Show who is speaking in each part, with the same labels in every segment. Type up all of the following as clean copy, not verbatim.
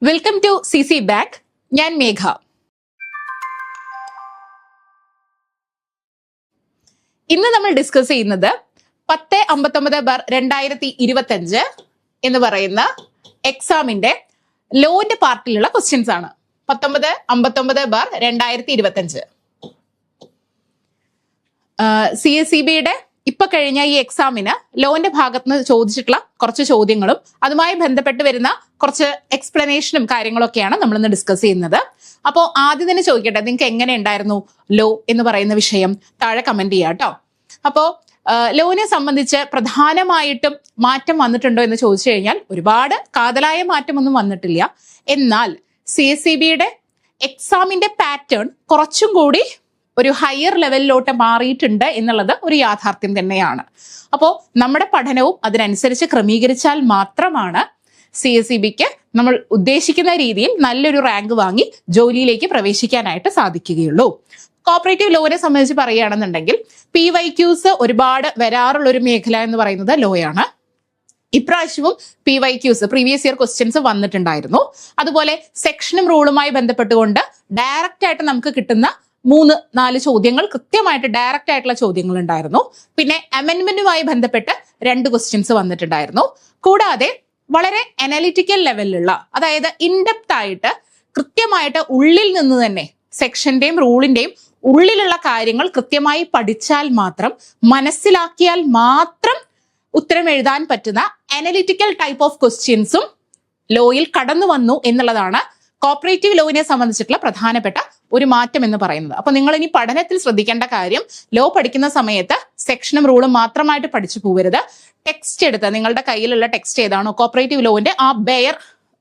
Speaker 1: Welcome to CC back. ഞാൻ മേഘ. ഇന്ന് നമ്മൾ ഡിസ്കസ് ചെയ്യുന്നത് 1059/2025 എന്ന് പറയുന്ന എക്സാമിന്റെ ലോന്റെ പാർട്ടിലുള്ള ക്വസ്റ്റ്യൻസ് ആണ്. 1959/2025 CSEB-യുടെ ഇപ്പൊ കഴിഞ്ഞ ഈ എക്സാമിന് ലോന്റെ ഭാഗത്ത് നിന്ന് ചോദിച്ചിട്ടുള്ള കുറച്ച് ചോദ്യങ്ങളും അതുമായി ബന്ധപ്പെട്ട് വരുന്ന കുറച്ച് എക്സ്പ്ലനേഷനും കാര്യങ്ങളൊക്കെയാണ് നമ്മൾ ഇന്ന് ഡിസ്കസ് ചെയ്യുന്നത്. അപ്പോൾ ആദ്യം തന്നെ ചോദിക്കട്ടെ, നിങ്ങൾക്ക് എങ്ങനെ ഉണ്ടായിരുന്നു ലോ എന്ന് പറയുന്ന വിഷയം? താഴെ കമന്റ് ചെയ്യാം കേട്ടോ. അപ്പോൾ ലോനെ സംബന്ധിച്ച് പ്രധാനമായിട്ടും മാറ്റം വന്നിട്ടുണ്ടോ എന്ന് ചോദിച്ചു കഴിഞ്ഞാൽ ഒരുപാട് കാതലായ മാറ്റമൊന്നും വന്നിട്ടില്ല. എന്നാൽ CSEB-യുടെ എക്സാമിന്റെ പാറ്റേൺ കുറച്ചും കൂടി ഒരു ഹയർ ലെവലിലോട്ട് മാറിയിട്ടുണ്ട് എന്നുള്ളത് ഒരു യാഥാർത്ഥ്യം തന്നെയാണ്. അപ്പോൾ നമ്മുടെ പഠനവും അതിനനുസരിച്ച് ക്രമീകരിച്ചാൽ മാത്രമാണ് CSEB-ക്ക് നമ്മൾ ഉദ്ദേശിക്കുന്ന രീതിയിൽ നല്ലൊരു റാങ്ക് വാങ്ങി ജോലിയിലേക്ക് പ്രവേശിക്കാനായിട്ട് സാധിക്കുകയുള്ളൂ. കോപ്പറേറ്റീവ് ലോനെ സംബന്ധിച്ച് പറയുകയാണെന്നുണ്ടെങ്കിൽ PYQs ഒരുപാട് വരാറുള്ള ഒരു മേഖല എന്ന് പറയുന്നത് ലോയാണ്. ഇപ്രാവശ്യവും PYQs പ്രീവിയസ് ഇയർ ക്വസ്റ്റ്യൻസ് വന്നിട്ടുണ്ടായിരുന്നു. അതുപോലെ സെക്ഷനും റൂളുമായി ബന്ധപ്പെട്ടുകൊണ്ട് ഡയറക്റ്റ് ആയിട്ട് നമുക്ക് കിട്ടുന്ന 3-4 ചോദ്യങ്ങൾ കൃത്യമായിട്ട് ഡയറക്റ്റ് ആയിട്ടുള്ള ചോദ്യങ്ങൾ ഉണ്ടായിരുന്നു. പിന്നെ അമെൻമെന്റുമായി ബന്ധപ്പെട്ട് 2 ക്വസ്റ്റ്യൻസ് വന്നിട്ടുണ്ടായിരുന്നു. കൂടാതെ വളരെ അനലിറ്റിക്കൽ ലെവലിലുള്ള, അതായത് ഇൻഡെപ്ത് ആയിട്ട് കൃത്യമായിട്ട് ഉള്ളിൽ നിന്ന് തന്നെ സെക്ഷന്റെയും റൂളിന്റെയും ഉള്ളിലുള്ള കാര്യങ്ങൾ കൃത്യമായി പഠിച്ചാൽ മാത്രം, മനസ്സിലാക്കിയാൽ മാത്രം ഉത്തരം എഴുതാൻ പറ്റുന്ന അനലിറ്റിക്കൽ ടൈപ്പ് ഓഫ് ക്വസ്റ്റ്യൻസും ലോയിൽ കടന്നു വന്നു എന്നുള്ളതാണ് കോപ്പറേറ്റീവ് ലോവിനെ സംബന്ധിച്ചിട്ടുള്ള പ്രധാനപ്പെട്ട ഒരു മാറ്റം എന്ന് പറയുന്നത്. അപ്പൊ നിങ്ങൾ ഇനി പഠനത്തിൽ ശ്രദ്ധിക്കേണ്ട കാര്യം, ലോ പഠിക്കുന്ന സമയത്ത് സെക്ഷനും റൂളും മാത്രമായിട്ട് പഠിച്ചു പോകരുത്. ടെക്സ്റ്റ് എടുത്ത്, നിങ്ങളുടെ കയ്യിലുള്ള ടെക്സ്റ്റ് ഏതാണോ കോപ്പറേറ്റീവ് ലോവിന്റെ ആ ബെയർ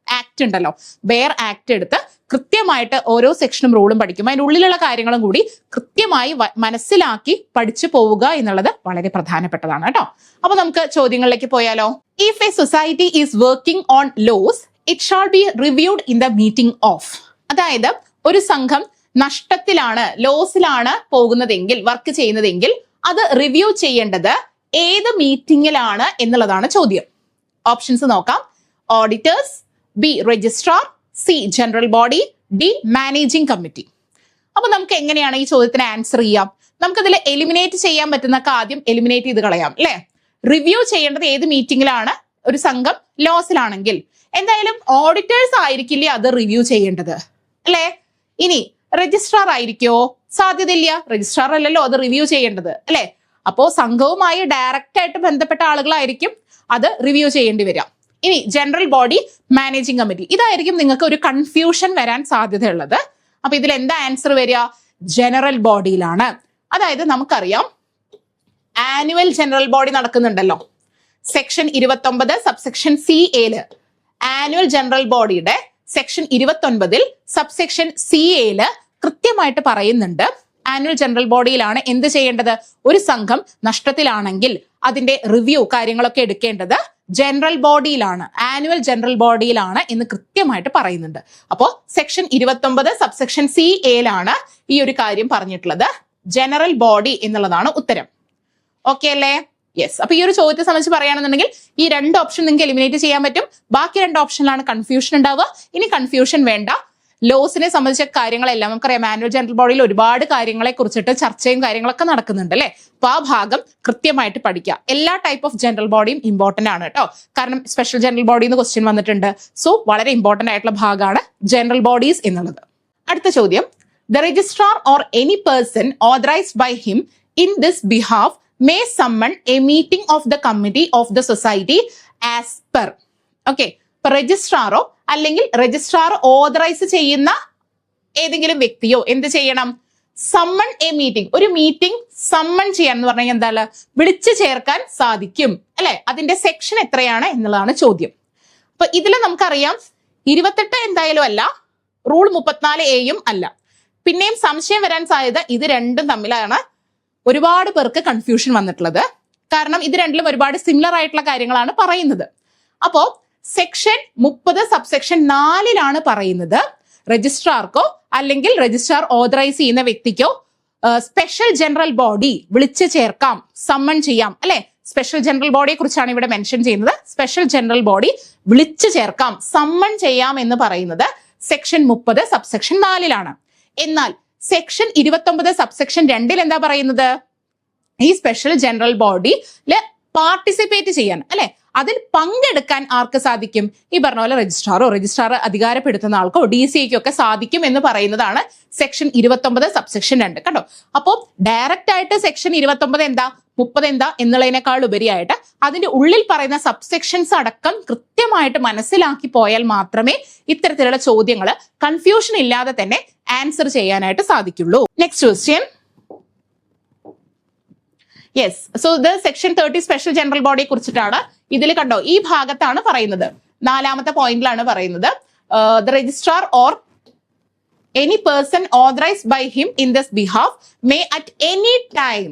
Speaker 1: ആക്ട് ഉണ്ടല്ലോ, ബെയർ ആക്ട് എടുത്ത് കൃത്യമായിട്ട് ഓരോ സെക്ഷനും റൂളും പഠിക്കുമ്പോൾ അതിൻ്റെ ഉള്ളിലുള്ള കാര്യങ്ങളും കൂടി കൃത്യമായി മനസ്സിലാക്കി പഠിച്ചു പോവുക എന്നുള്ളത് വളരെ പ്രധാനപ്പെട്ടതാണ് കേട്ടോ. അപ്പൊ നമുക്ക് ചോദ്യങ്ങളിലേക്ക് പോയാലോ. If a society is working on loss, it shall be reviewed in the meeting of. അതായത് ഒരു സംഘം നഷ്ടത്തിലാണ്, ലോസിലാണ് പോകുന്നതെങ്കിൽ, വർക്ക് ചെയ്യുന്നതെങ്കിൽ അത് റിവ്യൂ ചെയ്യേണ്ടത് ഏത് മീറ്റിംഗിലാണ് എന്നുള്ളതാണ് ചോദ്യം. ഓപ്ഷൻസ് നോക്കാം. Auditors, B registrar, C general body, D managing committee. അപ്പൊ നമുക്ക് എങ്ങനെയാണ് ഈ ചോദ്യത്തിന് ആൻസർ ചെയ്യാം? നമുക്കതിൽ എലിമിനേറ്റ് ചെയ്യാൻ പറ്റുന്നൊക്കെ ആദ്യം എലിമിനേറ്റ് ചെയ്ത് കളയാം അല്ലെ. റിവ്യൂ ചെയ്യേണ്ടത് ഏത് മീറ്റിംഗിലാണ്? ഒരു സംഘം ലോസിലാണെങ്കിൽ എന്തായാലും ഓഡിറ്റേഴ്സ് ആയിരിക്കില്ലേ അത് റിവ്യൂ ചെയ്യേണ്ടത് അല്ലെ. ഇനി രജിസ്ട്രാർ ആയിരിക്കോ? സാധ്യതയില്ല, രജിസ്ട്രാർ അല്ലല്ലോ അത് റിവ്യൂ ചെയ്യേണ്ടത് അല്ലെ. അപ്പോ സംഘവുമായി ഡയറക്റ്റ് ആയിട്ട് ബന്ധപ്പെട്ട ആളുകളായിരിക്കും അത് റിവ്യൂ ചെയ്യേണ്ടി വരിക. ഇനി ജനറൽ ബോഡി, മാനേജിംഗ് കമ്മിറ്റി, ഇതായിരിക്കും നിങ്ങൾക്ക് ഒരു കൺഫ്യൂഷൻ വരാൻ സാധ്യതയുള്ളത്. അപ്പൊ ഇതിൽ എന്താ ആൻസർ വരിക? ജനറൽ ബോഡിയിലാണ്. അതായത് നമുക്കറിയാം ആനുവൽ ജനറൽ ബോഡി നടക്കുന്നുണ്ടല്ലോ, സെക്ഷൻ 29 സബ്സെക്ഷൻ CAല് ആനുവൽ ജനറൽ ബോഡിയുടെ സെക്ഷൻ 29 സബ്സെക്ഷൻ CAല് കൃത്യമായിട്ട് പറയുന്നുണ്ട് ആനുവൽ ജനറൽ ബോഡിയിലാണ് എന്ത് ചെയ്യേണ്ടത്? ഒരു സംഘം നഷ്ടത്തിലാണെങ്കിൽ അതിന്റെ റിവ്യൂ കാര്യങ്ങളൊക്കെ എടുക്കേണ്ടത് ജനറൽ ബോഡിയിലാണ്, ആനുവൽ ജനറൽ ബോഡിയിലാണ് എന്ന് കൃത്യമായിട്ട് പറയുന്നുണ്ട്. അപ്പോൾ സെക്ഷൻ 29 സബ്സെക്ഷൻ CAലാണ് ഈ ഒരു കാര്യം പറഞ്ഞിട്ടുള്ളത്. ജനറൽ ബോഡി എന്നുള്ളതാണ് ഉത്തരം. ഓക്കെ അല്ലേ? യെസ്. അപ്പൊ ഈ ഒരു ചോദ്യത്തെ സംബന്ധിച്ച് പറയുകയാണെന്നുണ്ടെങ്കിൽ ഈ 2 ഓപ്ഷൻ നിങ്ങൾക്ക് എലിമിനേറ്റ് ചെയ്യാൻ പറ്റും. ബാക്കി 2 ഓപ്ഷനിലാണ് കൺഫ്യൂഷൻ ഉണ്ടാവുക. ഇനി കൺഫ്യൂഷൻ വേണ്ട. ലോസിനെ സംബന്ധിച്ച കാര്യങ്ങളെല്ലാം നമുക്കറിയാം, ആനുവൽ ജനറൽ ബോഡിയിൽ ഒരുപാട് കാര്യങ്ങളെ കുറിച്ചിട്ട് ചർച്ചയും കാര്യങ്ങളൊക്കെ നടക്കുന്നുണ്ട് അല്ലെ. അപ്പൊ ആ ഭാഗം കൃത്യമായിട്ട് പഠിക്കുക. എല്ലാ ടൈപ്പ് ഓഫ് ജനറൽ ബോഡിയും ഇമ്പോർട്ടന്റ് ആണ് കേട്ടോ. കാരണം സ്പെഷ്യൽ ജനറൽ ബോഡിയിൽ നിന്ന് ക്വസ്റ്റ്യൻ വന്നിട്ടുണ്ട്. സോ വളരെ ഇമ്പോർട്ടന്റ് ആയിട്ടുള്ള ഭാഗമാണ് ജനറൽ ബോഡീസ് എന്നുള്ളത്. അടുത്ത ചോദ്യം, the registrar or any person authorized by him in this behalf may summon a meeting of the committee of the society as per. Okay, ഇപ്പൊ രജിസ്ട്രാറോ അല്ലെങ്കിൽ രജിസ്ട്രാർ ഓതറൈസ് ചെയ്യുന്ന ഏതെങ്കിലും വ്യക്തിയോ എന്ത് ചെയ്യണം? Summon a meeting. ഒരു മീറ്റിംഗ് സമ്മൺ ചെയ്യാൻ എന്ന് പറഞ്ഞാൽ എന്താണ്? വിളിച്ചു ചേർക്കാൻ സാധിക്കും അല്ലെ. അതിന്റെ സെക്ഷൻ എത്രയാണ് എന്നുള്ളതാണ് ചോദ്യം. അപ്പൊ ഇതിൽ നമുക്കറിയാം 28 എന്തായാലും അല്ല, റൂൾ 34A അല്ല. പിന്നെയും സംശയം വരാൻ സാധ്യത ഇത് രണ്ടും തമ്മിലാണ് ഒരുപാട് പേർക്ക് കൺഫ്യൂഷൻ വന്നിട്ടുള്ളത്. കാരണം ഇത് രണ്ടിലും ഒരുപാട് സിമിലർ ആയിട്ടുള്ള കാര്യങ്ങളാണ് പറയുന്നത്. അപ്പോ സെക്ഷൻ 30 സബ്സെക്ഷൻ 4ലാണ് പറയുന്നത് രജിസ്ട്രാർക്കോ അല്ലെങ്കിൽ രജിസ്ട്രാർ ഓതറൈസ് ചെയ്യുന്ന വ്യക്തിക്കോ സ്പെഷ്യൽ ജനറൽ ബോഡി വിളിച്ചു ചേർക്കാം, സമ്മൺ ചെയ്യാം അല്ലെ. സ്പെഷ്യൽ ജനറൽ ബോഡിയെ കുറിച്ചാണ് ഇവിടെ മെൻഷൻ ചെയ്യുന്നത്. സ്പെഷ്യൽ ജനറൽ ബോഡി വിളിച്ചു ചേർക്കാം, സമ്മൺ ചെയ്യാം എന്ന് പറയുന്നത് സെക്ഷൻ 30 സബ്സെക്ഷൻ 4 എന്നാൽ സെക്ഷൻ 29 സബ്സെക്ഷൻ 2 എന്താ പറയുന്നത്? ഈ സ്പെഷ്യൽ ജനറൽ ബോഡിയില് പാർട്ടിസിപ്പേറ്റ് ചെയ്യാൻ, അല്ലെ, അതിൽ പങ്കെടുക്കാൻ ആർക്ക് സാധിക്കും? ഈ പറഞ്ഞ പോലെ രജിസ്ട്രാർ അധികാരപ്പെടുത്തുന്ന ആൾക്കോ DCAക്കോ ഒക്കെ സാധിക്കും എന്ന് പറയുന്നതാണ് സെക്ഷൻ 29 സബ്സെക്ഷൻ 2. കണ്ടോ? അപ്പോൾ ഡയറക്റ്റ് ആയിട്ട് സെക്ഷൻ 29 എന്താ 30 എന്താ എന്നുള്ളതിനേക്കാൾ ഉപരിയായിട്ട് അതിന്റെ ഉള്ളിൽ പറയുന്ന സബ്സെക്ഷൻസ് അടക്കം കൃത്യമായിട്ട് മനസ്സിലാക്കി പോയാൽ മാത്രമേ ഇത്തരത്തിലുള്ള ചോദ്യങ്ങൾ കൺഫ്യൂഷൻ ഇല്ലാതെ തന്നെ ആൻസർ ചെയ്യാനായിട്ട് സാധിക്കുള്ളൂ. Next question. യെസ്, സോ ഇത് സെക്ഷൻ 30 സ്പെഷ്യൽ ജനറൽ ബോഡിയെ കുറിച്ചിട്ടാണ്. ഇതിൽ കണ്ടോ, ഈ ഭാഗത്താണ് പറയുന്നത്, 4ാമത്തെ പോയിന്റിലാണ് പറയുന്നത്, the registrar or any person authorized by him in this behalf may at any time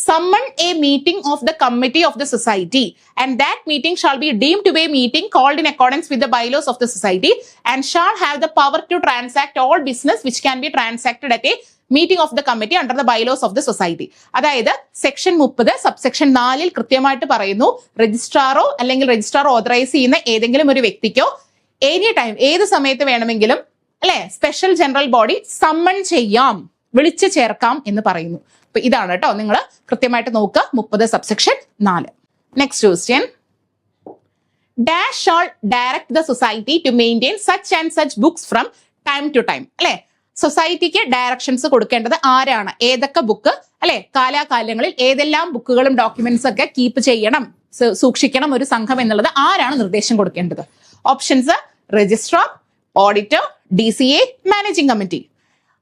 Speaker 1: summon a meeting of the committee of the society and that meeting shall be deemed to be a meeting called in accordance with the bylaws of the society and shall have the power to transact all business which can be transacted at a meeting of the committee under the bylaws of the society. അതായത് section 30 subsection 4 കൃത്യമായിട്ട് പറയുന്നു, രജിസ്ട്രാറോ അല്ലെങ്കിൽ registrar authorise ചെയ്യുന്ന ഏതെങ്കിലും ഒരു വ്യക്തിക്കോ any time, ഏത് സമയത്ത് വേണമെങ്കിലും, അല്ലെ, സ്പെഷ്യൽ ജനറൽ ബോഡി സമ്മൺ ചെയ്യാം, വിളിച്ചു ചേർക്കാം എന്ന് പറയുന്നു. അപ്പൊ ഇതാണ് കേട്ടോ, നിങ്ങൾ കൃത്യമായിട്ട് നോക്കുക, 30 subsection 4. Next question. Dash shall direct the society to maintain such and such books from time to time. അല്ലെ, സൊസൈറ്റിക്ക് ഡയറക്ഷൻസ് കൊടുക്കേണ്ടത് ആരാണ്? ഏതൊക്കെ ബുക്ക്, അല്ലെ, കാലാകാലങ്ങളിൽ ഏതെല്ലാം ബുക്കുകളും ഡോക്യുമെന്റ്സ് ഒക്കെ കീപ്പ് ചെയ്യണം, സൂക്ഷിക്കണം ഒരു സംഘം എന്നുള്ളത് ആരാണ് നിർദ്ദേശം കൊടുക്കേണ്ടത്? Options: registrar, auditor, DCA, managing committee.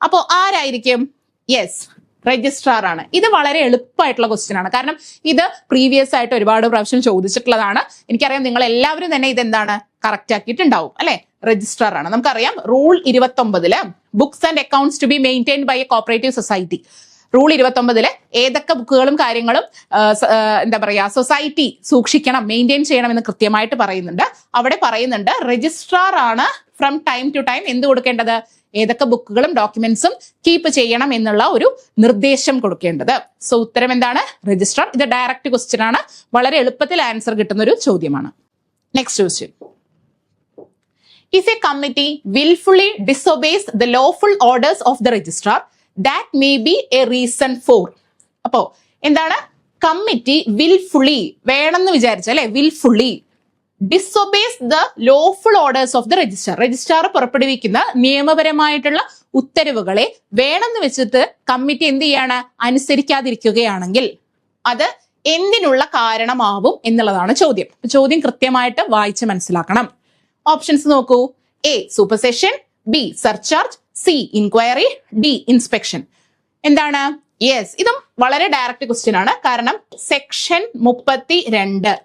Speaker 1: അപ്പോ ആരായിരിക്കും? യെസ്, രജിസ്ട്രാർ ആണ്. ഇത് വളരെ എളുപ്പമായിട്ടുള്ള ക്വസ്റ്റ്യൻ ആണ്, കാരണം ഇത് പ്രീവിയസ് ആയിട്ട് ഒരുപാട് പ്രാവശ്യം ചോദിച്ചിട്ടുള്ളതാണ്. എനിക്കറിയാം നിങ്ങൾ എല്ലാവരും തന്നെ ഇതെന്താണ് കറക്റ്റ് ആക്കിയിട്ടുണ്ടാവും, അല്ലെ? രജിസ്ട്രാർ ആണ്. നമുക്കറിയാം rule 29 books and accounts to be maintained by a cooperative society. Rule 29 ഏതൊക്കെ ബുക്കുകളും കാര്യങ്ങളും എന്താ പറയാ സൊസൈറ്റി സൂക്ഷിക്കണം, മെയിൻറ്റെയിൻ ചെയ്യണം എന്ന് കൃത്യമായിട്ട് പറയുന്നുണ്ട്. അവിടെ പറയുന്നുണ്ട് രജിസ്ട്രാർ ആണ് ഫ്രം ടൈം ടു ടൈം എന്ത് കൊടുക്കേണ്ടത്, ഏതൊക്കെ ബുക്കുകളും ഡോക്യുമെന്റ്സും കീപ്പ് ചെയ്യണം എന്നുള്ള ഒരു നിർദ്ദേശം കൊടുക്കേണ്ടത്. സോ ഉത്തരം എന്താണ്? രജിസ്ട്രാർ. ഇത് ഡയറക്റ്റ് ക്വസ്റ്റ്യൻ ആണ്, വളരെ എളുപ്പത്തിൽ ആൻസർ കിട്ടുന്ന ഒരു ചോദ്യമാണ്. Next question. If a committee willfully disobeys the lawful orders of the registrar, that may be a reason for. അപ്പോ എന്താണ്? കമ്മിറ്റി willfully വേണമെന്ന് വിചാരിച്ച, അല്ലെ, willfully disobeys the lawful orders of the registrar. Registrar പുറപ്പെടുവിക്കുന്ന നിയമപരമായിട്ടുള്ള ഉത്തരവുകളെ വേണമെന്ന് വെച്ചിട്ട് കമ്മിറ്റി എന്ത് ചെയ്യാണ്? അനുസരിക്കാതിരിക്കുകയാണെങ്കിൽ അത് എന്തിനുള്ള കാരണമാവും എന്നുള്ളതാണ് ചോദ്യം. ചോദ്യം കൃത്യമായിട്ട് വായിച്ച് മനസ്സിലാക്കണം. ഓപ്ഷൻസ് നോക്കൂ. A supersession, B surcharge, C inquiry, D inspection. എന്താണ്? യെസ്, ഇതും വളരെ ഡയറക്റ്റ് ക്വസ്റ്റ്യൻ ആണ്, കാരണം സെക്ഷൻ 32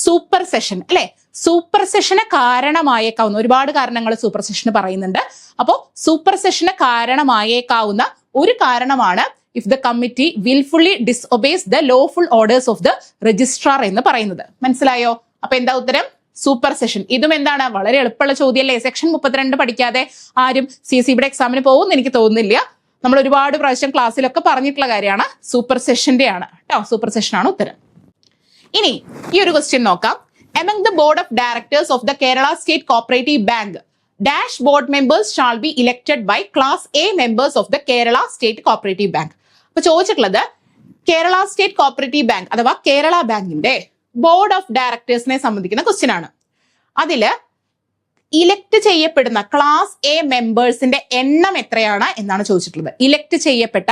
Speaker 1: സൂപ്പർ സെഷൻ, അല്ലെ, സൂപ്പർ സെഷന് കാരണമായേക്കാവുന്ന ഒരുപാട് കാരണങ്ങൾ സൂപ്പർ സെഷന് പറയുന്നുണ്ട്. അപ്പോ സൂപ്പർ സെഷന് കാരണമായേക്കാവുന്ന ഒരു കാരണമാണ് if the committee wilfully disobeys the lawful orders of the registrar എന്ന് പറയുന്നത്. മനസ്സിലായോ? അപ്പൊ എന്താ ഉത്തരം? Supersession. ഇതും എന്താണ്? വളരെ എളുപ്പമുള്ള ചോദ്യമല്ലേ? സെക്ഷൻ 32 പഠിക്കാതെ ആരും CSEBയുടെ എക്സാമിന് പോകുമെന്ന് എനിക്ക് തോന്നുന്നില്ല. നമ്മൾ ഒരുപാട് പ്രാവശ്യം ക്ലാസ്സിലൊക്കെ പറഞ്ഞിട്ടുള്ള കാര്യമാണ്. സൂപ്പർ സെഷന്റെ ആണ് കേട്ടോ, സൂപ്പർ സെഷൻ ആണ് ഉത്തരം. ഇനി ഈ ഒരു ക്വസ്റ്റ്യൻ നോക്കാം. Among the board of directors of the Kerala State Cooperative Bank, dash board members shall be elected by Class A members of the Kerala State Cooperative Bank. അപ്പൊ ചോദിച്ചിട്ടുള്ളത് കേരള സ്റ്റേറ്റ് കോപ്പറേറ്റീവ് ബാങ്ക് അഥവാ കേരള ബാങ്കിന്റെ board of ഡയറക്ടേഴ്സിനെ സംബന്ധിക്കുന്ന question ആണ്. അതില് elect ചെയ്യപ്പെടുന്ന class A മെമ്പേഴ്സിന്റെ എണ്ണം എത്രയാണ് എന്നാണ് ചോദിച്ചിട്ടുള്ളത്. ഇലക്ട് ചെയ്യപ്പെട്ട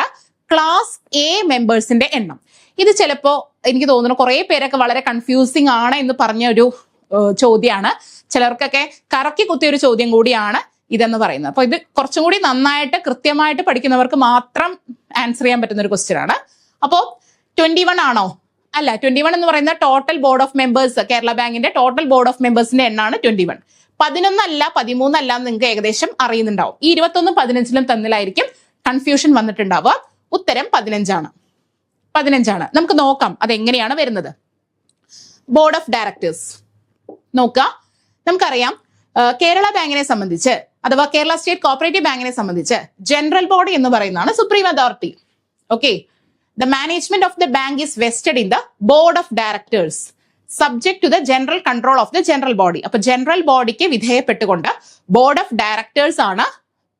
Speaker 1: ക്ലാസ് എ മെമ്പേഴ്സിന്റെ എണ്ണം. ഇത് ചിലപ്പോ എനിക്ക് തോന്നുന്നു കുറെ പേരൊക്കെ വളരെ കൺഫ്യൂസിങ് ആണ് എന്ന് പറഞ്ഞ ഒരു ചോദ്യമാണ്. ചിലർക്കൊക്കെ കറക്കി കുത്തിയ ഒരു ചോദ്യം കൂടിയാണ് ഇതെന്ന് പറയുന്നത്. അപ്പൊ ഇത് കുറച്ചും കൂടി നന്നായിട്ട് കൃത്യമായിട്ട് പഠിക്കുന്നവർക്ക് മാത്രം ആൻസർ ചെയ്യാൻ പറ്റുന്ന ഒരു ക്വസ്റ്റ്യൻ ആണ്. അപ്പോ 21 ആണോ? അല്ല, 21 എന്ന് പറയുന്ന total board of members, Kerala ബാങ്കിന്റെ ടോട്ടൽ ബോർഡ് ഓഫ് മെമ്പേഴ്സിന്റെ എണ്ണാണ് 21. 11 അല്ല 13 അല്ല എന്ന് നിങ്ങൾക്ക് ഏകദേശം അറിയുന്നുണ്ടാവും. ഈ 21 15 തമ്മിലായിരിക്കും കൺഫ്യൂഷൻ വന്നിട്ടുണ്ടാവുക. ഉത്തരം 15 ആണ്. നമുക്ക് നോക്കാം അതെങ്ങനെയാണ് വരുന്നത്. ബോർഡ് ഓഫ് ഡയറക്ടേഴ്സ് നോക്കുക. നമുക്കറിയാം കേരള ബാങ്കിനെ സംബന്ധിച്ച് അഥവാ കേരള സ്റ്റേറ്റ് കോപ്പറേറ്റീവ് ബാങ്കിനെ സംബന്ധിച്ച് ജനറൽ ബോഡി എന്ന് പറയുന്നതാണ് supreme authority. Okay, The management of the bank is vested in the board of directors, subject to the general control of the general body. അപ്പൊ ജനറൽ ബോഡിക്ക് വിധേയപ്പെട്ടുകൊണ്ട് ബോർഡ് ഓഫ് ഡയറക്ടേഴ്സ് ആണ്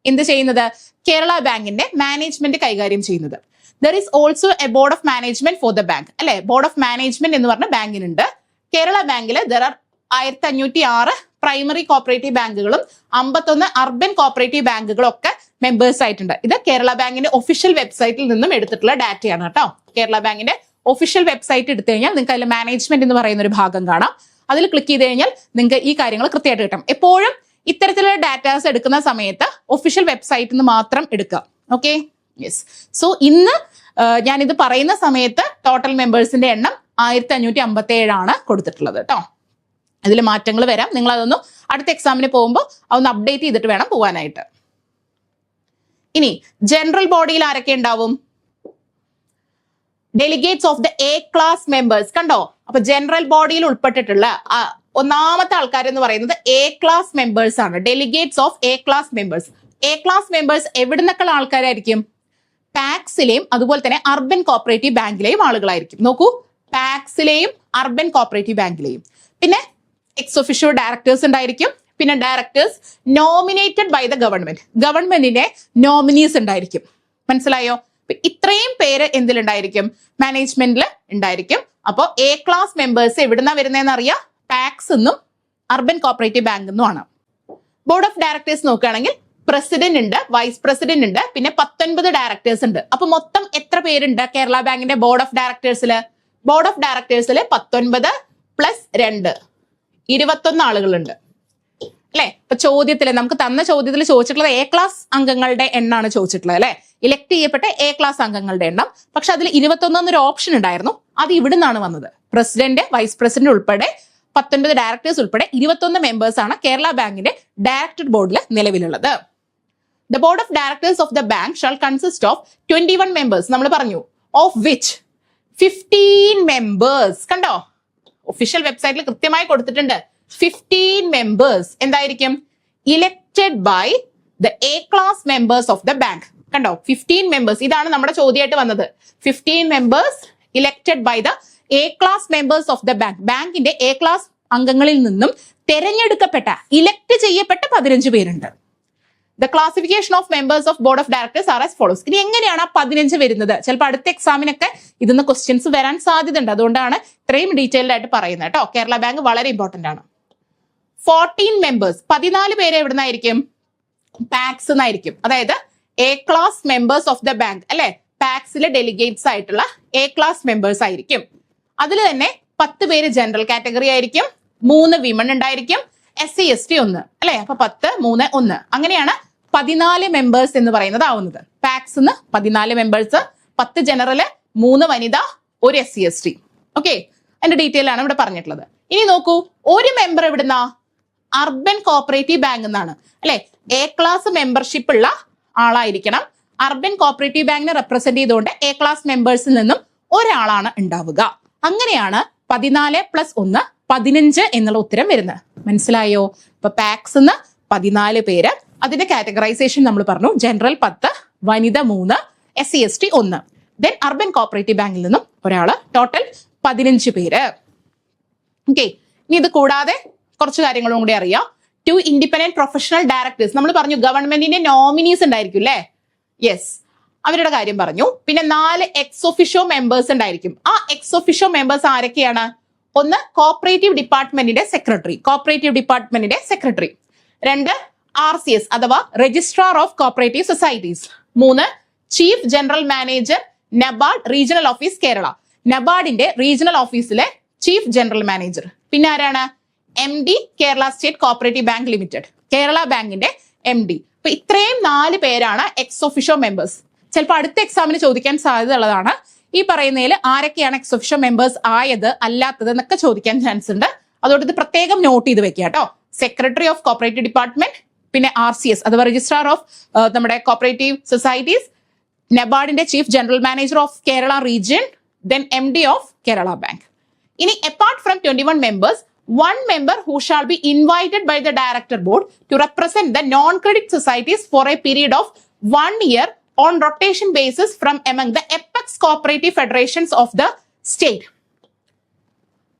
Speaker 1: എന്ത് ചെയ്യുന്നത്? കേരള ബാങ്കിന്റെ മാനേജ്മെന്റ് കൈകാര്യം ചെയ്യുന്നത്. There is also A board of management for the bank, അല്ലെ? Board of management എന്ന് പറഞ്ഞ ബാങ്കിനുണ്ട്. കേരള ബാങ്കിൽ ദർ ആർ 1506 പ്രൈമറി കോപ്പറേറ്റീവ് ബാങ്കുകളും 51 അർബൻ കോപ്പറേറ്റീവ് ബാങ്കുകളും ഒക്കെ മെമ്പേഴ്സ് ആയിട്ടുണ്ട്. ഇത് കേരള ബാങ്കിന്റെ ഒഫീഷ്യൽ വെബ്സൈറ്റിൽ നിന്നും എടുത്തിട്ടുള്ള ഡാറ്റയാണ് കേട്ടോ. കേരള ബാങ്കിന്റെ ഒഫീഷ്യൽ വെബ്സൈറ്റ് എടുത്തു കഴിഞ്ഞാൽ നിങ്ങൾക്ക് അതിൽ മാനേജ്മെന്റ് എന്ന് പറയുന്ന ഒരു ഭാഗം കാണാം. അതിൽ ക്ലിക്ക് ചെയ്ത് കഴിഞ്ഞാൽ നിങ്ങൾക്ക് ഈ കാര്യങ്ങൾ കൃത്യമായിട്ട് കിട്ടും. എപ്പോഴും ഇത്തരത്തിലുള്ള ഡാറ്റാസ് എടുക്കുന്ന സമയത്ത് ഒഫീഷ്യൽ വെബ്സൈറ്റിൽ നിന്ന് മാത്രം എടുക്കുക. Okay, yes. സോ ഇന്ന് ഞാനിത് പറയുന്ന സമയത്ത് ടോട്ടൽ മെമ്പേഴ്സിന്റെ എണ്ണം 1557 ആണ് കൊടുത്തിട്ടുള്ളത് കേട്ടോ. അതിൽ മാറ്റങ്ങൾ വരാം. നിങ്ങൾ അതൊന്നും അടുത്ത എക്സാമിന് പോകുമ്പോൾ അതൊന്ന് അപ്ഡേറ്റ് ചെയ്തിട്ട് വേണം പോകാനായിട്ട്. ഇനി ജനറൽ ബോഡിയിൽ ആരൊക്കെ ഉണ്ടാവും? Delegates of the A class members. കണ്ടോ? അപ്പൊ ജനറൽ ബോഡിയിൽ ഉൾപ്പെട്ടിട്ടുള്ള ഒന്നാമത്തെ ആൾക്കാർ എന്ന് പറയുന്നത് എ ക്ലാസ് മെമ്പേഴ്സ് ആണ്. Delegates of A class members. A class members എവിടുന്നൊക്കെയുള്ള ആൾക്കാരായിരിക്കും? പാക്സിലെയും അതുപോലെ തന്നെ അർബൻ കോപ്പറേറ്റീവ് ബാങ്കിലെയും ആളുകളായിരിക്കും. നോക്കൂ, പാക്സിലെയും അർബൻ കോപ്പറേറ്റീവ് ബാങ്കിലെയും. പിന്നെ എക്സ് ഒഫീഷ്യോ ഡയറക്ടേഴ്സ് ഉണ്ടായിരിക്കും. പിന്നെ directors nominated by the government. ഗവൺമെന്റിന്റെ നോമിനീസ് ഉണ്ടായിരിക്കും. മനസ്സിലായോ? ഇത്രയും പേര് എന്തിലുണ്ടായിരിക്കും? മാനേജ്മെന്റിൽ ഉണ്ടായിരിക്കും. അപ്പോൾ എ ക്ലാസ് മെമ്പേഴ്സ് എവിടുന്നാ വരുന്നതെന്ന് അറിയാം? പാക്സ് എന്നും അർബൻ കോപ്പറേറ്റീവ് ബാങ്ക് എന്നും ആണ്. ബോർഡ് ഓഫ് ഡയറക്ടേഴ്സ് നോക്കുകയാണെങ്കിൽ പ്രസിഡന്റ് ഉണ്ട്, വൈസ് പ്രസിഡന്റ് ഉണ്ട്, പിന്നെ 19 ഡയറക്ടേഴ്സ് ഉണ്ട്. അപ്പൊ മൊത്തം എത്ര പേരുണ്ട് കേരള ബാങ്കിന്റെ ബോർഡ് ഓഫ് ഡയറക്ടേഴ്സിൽ? ബോർഡ് ഓഫ് ഡയറക്ടേഴ്സിൽ 19 പ്ലസ് 2 21 ആളുകളുണ്ട്, അല്ലെ? ഇപ്പൊ ചോദ്യത്തില് നമുക്ക് തന്ന ചോദ്യത്തിൽ ചോദിച്ചിട്ടുള്ളത് എ ക്ലാസ് അംഗങ്ങളുടെ എണ്ണാണ് ചോദിച്ചിട്ടുള്ളത്, അല്ലെ? ഇലക്ട് ചെയ്യപ്പെട്ട എ ക്ലാസ് അംഗങ്ങളുടെ എണ്ണം. പക്ഷെ അതിൽ 21 എന്നൊരു ഓപ്ഷൻ ഉണ്ടായിരുന്നു. അത് ഇവിടുന്നാണ് വന്നത്. പ്രസിഡന്റ്, വൈസ് പ്രസിഡന്റ് ഉൾപ്പെടെ 19 ഡയറക്ടേഴ്സ് ഉൾപ്പെടെ 21 മെമ്പേഴ്സ് ആണ് കേരള ബാങ്കിന്റെ ഡയറക്ടർ ബോർഡിൽ നിലവിലുള്ളത്. The board of directors of the bank shall consist of 21 members. നമ്മൾ പറഞ്ഞു, ഓഫ് വിച്ച് 15 മെമ്പേഴ്സ്. കണ്ടോ? ഒഫീഷ്യൽ വെബ്സൈറ്റിൽ കൃത്യമായി കൊടുത്തിട്ടുണ്ട്. 15 മെമ്പേഴ്സ് എന്തായിരിക്കും? Elected by the A class members of the bank. കണ്ടോ? 15 മെമ്പേഴ്സ്. ഇതാണ് നമ്മുടെ ചോദ്യമായിട്ട് വന്നത്. 15 members elected by the A class members of the bank. ബാങ്കിന്റെ എ ക്ലാസ് അംഗങ്ങളിൽ നിന്നും തെരഞ്ഞെടുക്കപ്പെട്ട, ഇലക്ട് ചെയ്യപ്പെട്ട 15 പേരുണ്ട്. The classification of members of board of directors R as follows. ഇനി എങ്ങനെയാണ് ആ 15 വരുന്നത്? ചിലപ്പോൾ അടുത്ത എക്സാമിനൊക്കെ ഇതിന്ന് ക്വസ്റ്റ്യൻസ് വരാൻ സാധ്യതയുണ്ട്. അതുകൊണ്ടാണ് ഇത്രയും ഡീറ്റെയിൽഡ് ആയിട്ട് പറയുന്നത് കേട്ടോ. കേരള ബാങ്ക് വളരെ ഇമ്പോർട്ടന്റ് ആണ്. 14 മെമ്പേഴ്സ്, 14 പേര് എവിടുന്നായിരിക്കും? പാക്സ് എന്നായിരിക്കും. അതായത് A class members of the bank, അല്ലെ? പാക്സിലെ ഡെലിഗേറ്റ്സ് ആയിട്ടുള്ള എ ക്ലാസ് മെമ്പേഴ്സ് ആയിരിക്കും. അതിൽ തന്നെ 10 പേര് ജനറൽ കാറ്റഗറി ആയിരിക്കും, 3 വിമൺ ഉണ്ടായിരിക്കും, SC ST 1, അല്ലെ? അപ്പൊ 10, 3, 1 അങ്ങനെയാണ് 14 മെമ്പേഴ്സ് എന്ന് പറയുന്നത് ആവുന്നത്. പാക്സ് 14 മെമ്പേഴ്സ്, 10 ജനറല്, 3 വനിത, 1 SC ST. ഓക്കെ, അതിന്റെ ഡീറ്റെയിൽ ആണ് ഇവിടെ പറഞ്ഞിട്ടുള്ളത്. ഇനി നോക്കൂ, ഒരു മെമ്പർ എവിടുന്നാ? അർബൻ കോപ്പറേറ്റീവ് ബാങ്ക് എന്നാണ്, അല്ലെ? എ ക്ലാസ് മെമ്പർഷിപ്പ് ഉള്ള ആളായിരിക്കണം. അർബൻ കോപ്പറേറ്റീവ് ബാങ്കിനെ റെപ്രസെന്റ് ചെയ്തുകൊണ്ട് എ ക്ലാസ് മെമ്പേഴ്സിൽ നിന്നും ഒരാളാണ് ഉണ്ടാവുക. അങ്ങനെയാണ് 14 + 1 15 എന്നുള്ള ഉത്തരം വരുന്നത്. മനസ്സിലായോ? ഇപ്പൊ പാക്സ് 14 പേര്. അതിന്റെ കാറ്റഗറൈസേഷൻ നമ്മൾ പറഞ്ഞു. ജനറൽ 10, വനിത 3, SC ST 1. Then urban cooperative ബാങ്കിൽ നിന്നും ഒരാള്. ടോട്ടൽ 15 പേര്. ഓക്കെ, ഇനി ഇത് കൂടാതെ കുറച്ച് കാര്യങ്ങളും കൂടി അറിയാം. 2 ഇൻഡിപെൻഡന്റ് പ്രൊഫഷണൽ ഡയറക്ടേഴ്സ്. നമ്മൾ പറഞ്ഞു ഗവൺമെന്റിന്റെ നോമിനീസ് ഉണ്ടായിരിക്കും, അല്ലെ? യെസ്, അവരുടെ കാര്യം പറഞ്ഞു. പിന്നെ 4 എക്സ് ഒഫീഷ്യോ മെമ്പേഴ്സ് ഉണ്ടായിരിക്കും. ആ എക്സ് ഒഫീഷ്യോ മെമ്പേഴ്സ് ആരൊക്കെയാണ്? 1 കോപ്പറേറ്റീവ് ഡിപ്പാർട്ട്മെന്റിന്റെ സെക്രട്ടറി, 2 RCS അഥവാ registrar of cooperative societies, 3 chief general manager NABARD regional office Kerala, നബാർഡിന്റെ റീജിയണൽ ഓഫീസിലെ ചീഫ് ജനറൽ മാനേജർ. പിന്നെ ആരാണ്? MD Kerala state cooperative bank limited, Kerala ബാങ്കിന്റെ MD. അപ്പൊ ഇത്രയും 4 പേരാണ് എക്സ് ഒഫീഷ്യോ മെമ്പേഴ്സ്. ചിലപ്പോൾ അടുത്ത എക്സാമിന് ചോദിക്കാൻ സാധ്യത ഉള്ളതാണ്. ഈ പറയുന്നതിൽ ആരൊക്കെയാണ് എക്സ് ഒഫീഷ്യോ മെമ്പേഴ്സ് ആയത്, അല്ലാത്തത് എന്നൊക്കെ ചോദിക്കാൻ ചാൻസ് ഉണ്ട്. അതുകൊണ്ട് ഇത് പ്രത്യേകം നോട്ട് ചെയ്ത് വെക്കുക കേട്ടോ. സെക്രട്ടറി ഓഫ് കോപ്പറേറ്റീവ് ഡിപ്പാർട്ട്മെന്റ്, പിന്നെ RCS അഥവാ രജിസ്ട്രാർ ഓഫ് നമ്മുടെ കോപ്പറേറ്റീവ് സൊസൈറ്റീസ്, നബാർഡിന്റെ chief general manager of Kerala region, then MD of Kerala bank. ഇനി apart from 21 members, 1 member who shall be invited by the director board to represent the non-credit societies for a period of 1 year on rotation basis from among the APEC apex cooperative federations of the state.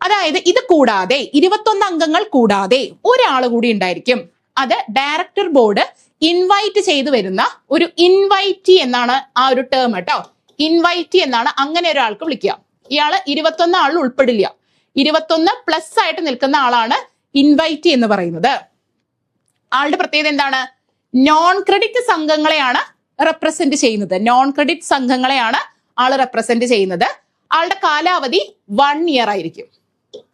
Speaker 1: അതായത് ഇത് കൂടാതെ 21 അംഗങ്ങൾ കൂടാതെ ഒരാൾ കൂടി ഉണ്ടായിരിക്കും. അത് director board invite ചെയ്തു വരുന്ന ഒരു ഇൻവൈറ്റി എന്നാണ് ആ ഒരു ടേം കേട്ടോ. ഇൻവൈറ്റി എന്നാണ് അങ്ങനെ ഒരാൾക്ക് വിളിക്കുക. ഇയാള് 21 ആളിൽ ഉൾപ്പെടില്ല. 21+ ആയിട്ട് നിൽക്കുന്ന ആളാണ് ഇൻവൈറ്റി എന്ന് പറയുന്നത്. ആളുടെ പ്രത്യേകത എന്താണ്? നോൺ ക്രെഡിറ്റ് സംഘങ്ങളെയാണ് റെപ്രസെന്റ് ചെയ്യുന്നത്. നോൺ ക്രെഡിറ്റ് സംഘങ്ങളെയാണ് ആള് റെപ്രസെന്റ് ചെയ്യുന്നത്. ആളുടെ കാലാവധി 1 ഇയർ ആയിരിക്കും.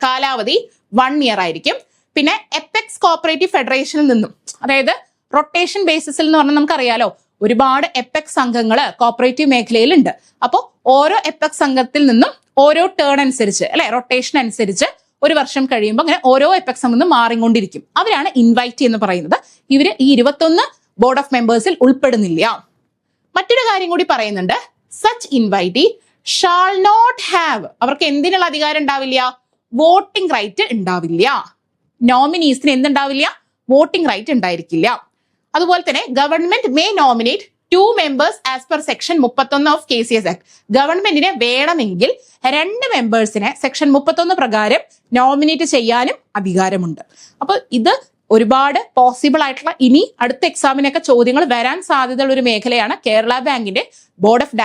Speaker 1: കാലാവധി 1 ഇയർ ആയിരിക്കും. പിന്നെ എപ്പെക്സ് കോപ്പറേറ്റീവ് ഫെഡറേഷനിൽ നിന്നും, അതായത് റൊട്ടേഷൻ ബേസിസിൽ എന്ന് പറഞ്ഞാൽ നമുക്കറിയാലോ ഒരുപാട് എപ്പെക്സ് സംഘങ്ങൾ കോപ്പറേറ്റീവ് മേഖലയിലുണ്ട്. അപ്പോൾ ഓരോ എപ്പെക്സ് സംഘത്തിൽ നിന്നും ഓരോ ടേൺ അനുസരിച്ച് അല്ലെ, റൊട്ടേഷൻ അനുസരിച്ച് ഒരു വർഷം കഴിയുമ്പോൾ അങ്ങനെ ഓരോ എപ്പെക്സ് സംഘം മാറിക്കൊണ്ടിരിക്കും. അവരാണ് ഇൻവൈറ്റി എന്ന് പറയുന്നത്. ഇവര് ഈ 21 ബോർഡ് ഓഫ് മെമ്പേഴ്സിൽ ഉൾപ്പെടുന്നില്ല. മറ്റൊരു കാര്യം കൂടി പറയുന്നുണ്ട്. Such invitee shall not have, അവർക്ക് എന്തിനുള്ള അധികാരം ഉണ്ടാവില്ല? വോട്ടിംഗ് റൈറ്റ് ഉണ്ടാവില്ല. നോമിനീസിന് എന്തുണ്ടാവില്ല? വോട്ടിംഗ് റൈറ്റ് ഉണ്ടായിരിക്കില്ല. അതുപോലെ തന്നെ government may nominate 2 members as per section 31 of KCS act. ഗവൺമെന്റിനെ വേണമെങ്കിൽ 2 മെമ്പേഴ്സിനെ സെക്ഷൻ 31 പ്രകാരം നോമിനേറ്റ് ചെയ്യാനും അധികാരമുണ്ട്. അപ്പൊ ഇത് ഒരുപാട് പോസിബിൾ ആയിട്ടുള്ള ഇനി അടുത്ത എക്സാമിനൊക്കെ ചോദ്യങ്ങൾ വരാൻ സാധ്യതയുള്ള ഒരു മേഖലയാണ് കേരള ബാങ്കിന്റെ ബോർഡ് ഓഫ്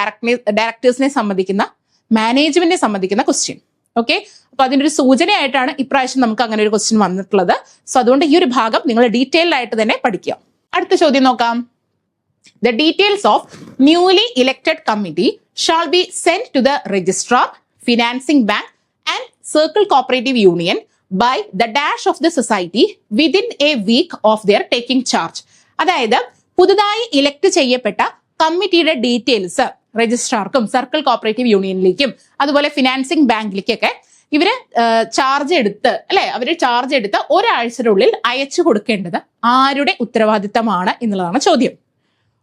Speaker 1: ഡയറക്ടേഴ്സിനെ സംബന്ധിക്കുന്ന, മാനേജ്മെന്റിനെ സംബന്ധിക്കുന്ന ക്വസ്റ്റ്യൻ. ഓക്കെ, അപ്പൊ അതിന്റെ ഒരു സൂചനയായിട്ടാണ് ഇപ്രാവശ്യം നമുക്ക് അങ്ങനെ ഒരു ക്വസ്റ്റ്യൻ വന്നിട്ടുള്ളത്. സോ അതുകൊണ്ട് ഈ ഒരു ഭാഗം നിങ്ങൾ ഡീറ്റെയിൽഡ് ആയിട്ട് തന്നെ പഠിക്കുക. അടുത്ത ചോദ്യം നോക്കാം. The details of newly elected committee shall be sent to the registrar, financing bank and circle cooperative union by the dash of the society within a week of their taking charge. അതായത് പുതുതായി elect ചെയ്യപ്പെട്ട കമ്മിറ്റിയുടെ details രജിസ്ട്രാർക്കും circle cooperative യൂണിയനിലേക്കും അതുപോലെ financing ബാങ്കിലേക്കൊക്കെ ഇവര് charge എടുത്ത് അല്ലെ, അവര് charge എടുത്ത് ഒരാഴ്ചയുടെ അയച്ചു കൊടുക്കേണ്ടത് ആരുടെ ഉത്തരവാദിത്തമാണ് എന്നുള്ളതാണ് ചോദ്യം.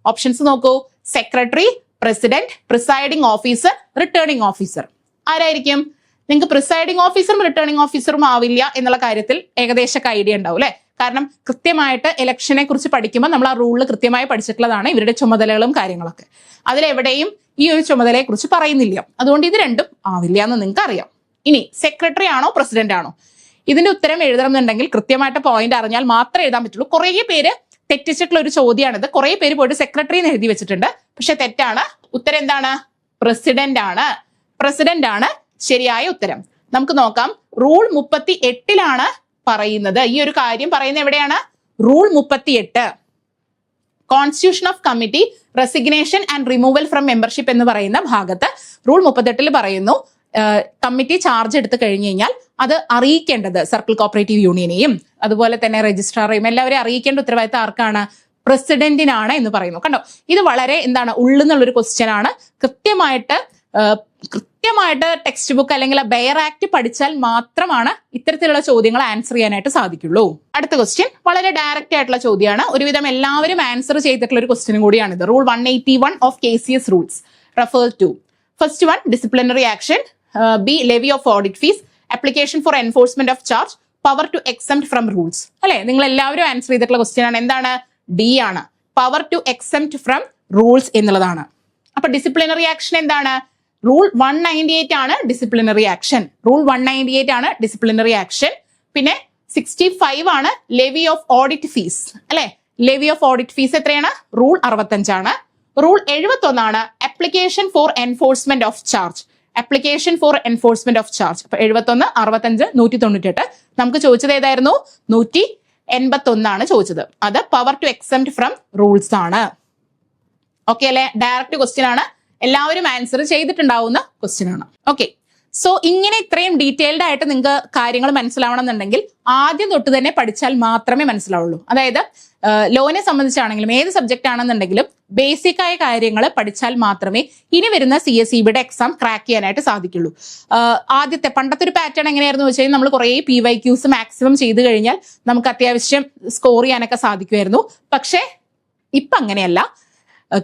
Speaker 1: ഓപ്ഷൻസ് നോക്കൂ. Secretary, president, presiding officer, returning officer. ആരായിരിക്കും? നിങ്ങൾക്ക് പ്രിസൈഡിംഗ് ഓഫീസറും റിട്ടേണിംഗ് ഓഫീസറും ആവില്ല എന്നുള്ള കാര്യത്തിൽ ഏകദേശം ഐഡിയ ഉണ്ടാവും അല്ലെ. കാരണം കൃത്യമായിട്ട് ഇലക്ഷനെ കുറിച്ച് പഠിക്കുമ്പോൾ നമ്മൾ ആ റൂളിൽ കൃത്യമായി പഠിച്ചിട്ടുള്ളതാണ് ഇവരുടെ ചുമതലകളും കാര്യങ്ങളൊക്കെ. അതിലെവിടെയും ഈ ഒരു ചുമതലയെ കുറിച്ച് പറയുന്നില്ല. അതുകൊണ്ട് ഇത് രണ്ടും ആവില്ല എന്ന് നിങ്ങൾക്ക് അറിയാം. ഇനി സെക്രട്ടറി ആണോ പ്രസിഡന്റ് ആണോ? ഇതിന്റെ ഉത്തരം എഴുതണമെന്നുണ്ടെങ്കിൽ കൃത്യമായിട്ട് പോയിന്റ് അറിഞ്ഞാൽ മാത്രമേ എഴുതാൻ പറ്റുള്ളൂ. കുറേ പേര് തെറ്റിച്ചിട്ടുള്ള ഒരു ചോദ്യമാണിത്. കുറെ പേര് പോയിട്ട് സെക്രട്ടറി എന്ന് എഴുതി വെച്ചിട്ടുണ്ട്. പക്ഷെ തെറ്റാണ്. ഉത്തരം എന്താണ്? പ്രസിഡന്റ് ആണ്. പ്രസിഡന്റ് ആണ് ശരിയായ ഉത്തരം. നമുക്ക് നോക്കാം. റൂൾ 38 പറയുന്നത്. ഈ ഒരു കാര്യം പറയുന്നത് എവിടെയാണ്? Rule 38. Constitution of committee resignation and removal from membership എന്ന് പറയുന്ന ഭാഗത്ത് റൂൾ 38 പറയുന്നു, കമ്മിറ്റി ചാർജ് എടുത്തു കഴിഞ്ഞു കഴിഞ്ഞാൽ അത് അറിയിക്കേണ്ടത് സർക്കിൾ കോപ്പറേറ്റീവ് യൂണിയനെയും അതുപോലെ തന്നെ രജിസ്ട്രാറേയും എല്ലാവരെയും അറിയിക്കേണ്ട ഉത്തരവാദിത്തം ആർക്കാണ്? പ്രസിഡന്റിനാണ് എന്ന് പറയുന്നു. കണ്ടോ, ഇത് വളരെ എന്താണ് ഉള്ളുന്നുള്ളൊരു ക്വസ്റ്റ്യൻ ആണ്. കൃത്യമായിട്ട് ടെക്സ്റ്റ് ബുക്ക് അല്ലെങ്കിൽ ബെയർ ആക്ട് പഠിച്ചാൽ മാത്രമാണ് ഇത്തരത്തിലുള്ള ചോദ്യങ്ങൾ ആൻസർ ചെയ്യാനായിട്ട് സാധിക്കുള്ളൂ. അടുത്ത ക്വസ്റ്റ്യൻ വളരെ ഡയറക്റ്റ് ആയിട്ടുള്ള ചോദ്യമാണ്. ഒരുവിധം എല്ലാവരും ആൻസർ ചെയ്തിട്ടുള്ള ഒരു ക്വസ്റ്റ്യനും കൂടിയാണിത്. Rule 181 of KCS rules refer to. First one, disciplinary action. B, levy of audit fees. Application for enforcement of charge. Power to exempt from rules. അല്ലെ, നിങ്ങൾ എല്ലാവരും ആൻസർ ചെയ്തിട്ടുള്ള ക്വസ്റ്റ്യൻ ആണ്. എന്താണ്? ഡി ആണ്. Power to exempt from rules എന്നുള്ളതാണ്. അപ്പൊ disciplinary action എന്താണ്? റൂൾ 198 ആണ് ഡിസിപ്ലിനറി ആക്ഷൻ. റൂൾ 198 ആണ് ഡിസിപ്ലിനറി ആക്ഷൻ. പിന്നെ 65 ആണ് ലെവി ഓഫ് ഓഡിറ്റ് ഫീസ്. അല്ലെ, ലെവി ഓഫ് ഓഡിറ്റ് ഫീസ് എത്രയാണ്? റൂൾ 65 ആണ്. റൂൾ 71 ആണ് application for enforcement of charge. Application for enforcement of charge. അപ്പൊ 71, 65, 198. നമുക്ക് ചോദിച്ചത് ഏതായിരുന്നു? 181 ചോദിച്ചത്. അത് power to exempt from rules ആണ്. ഓക്കെ അല്ലെ? ഡയറക്റ്റ് ക്വസ്റ്റ്യൻ ആണ്. എല്ലാവരും ആൻസർ ചെയ്തിട്ടുണ്ടാവുന്ന ക്വസ്റ്റ്യൻ ആണ്. ഓക്കെ, സോ ഇങ്ങനെ ഇത്രയും ഡീറ്റെയിൽഡ് ആയിട്ട് നിങ്ങൾക്ക് കാര്യങ്ങൾ മനസ്സിലാവണം എന്നുണ്ടെങ്കിൽ ആദ്യം തൊട്ട് തന്നെ പഠിച്ചാൽ മാത്രമേ മനസ്സിലാവുള്ളൂ. അതായത് ലോനെ സംബന്ധിച്ചാണെങ്കിലും ഏത് സബ്ജക്റ്റ് ആണെന്നുണ്ടെങ്കിലും ബേസിക് ആയ കാര്യങ്ങൾ പഠിച്ചാൽ മാത്രമേ ഇനി വരുന്ന CSEBയുടെ എക്സാം ക്രാക്ക് ചെയ്യാനായിട്ട് സാധിക്കുള്ളൂ. പണ്ടത്തെ ഒരു പാറ്റേൺ എങ്ങനെയായിരുന്നു വെച്ച് കഴിഞ്ഞാൽ നമ്മൾ കുറേ PYQs മാക്സിമം ചെയ്ത് കഴിഞ്ഞാൽ നമുക്ക് അത്യാവശ്യം സ്കോർ ചെയ്യാനൊക്കെ സാധിക്കുമായിരുന്നു. പക്ഷേ ഇപ്പം അങ്ങനെയല്ല.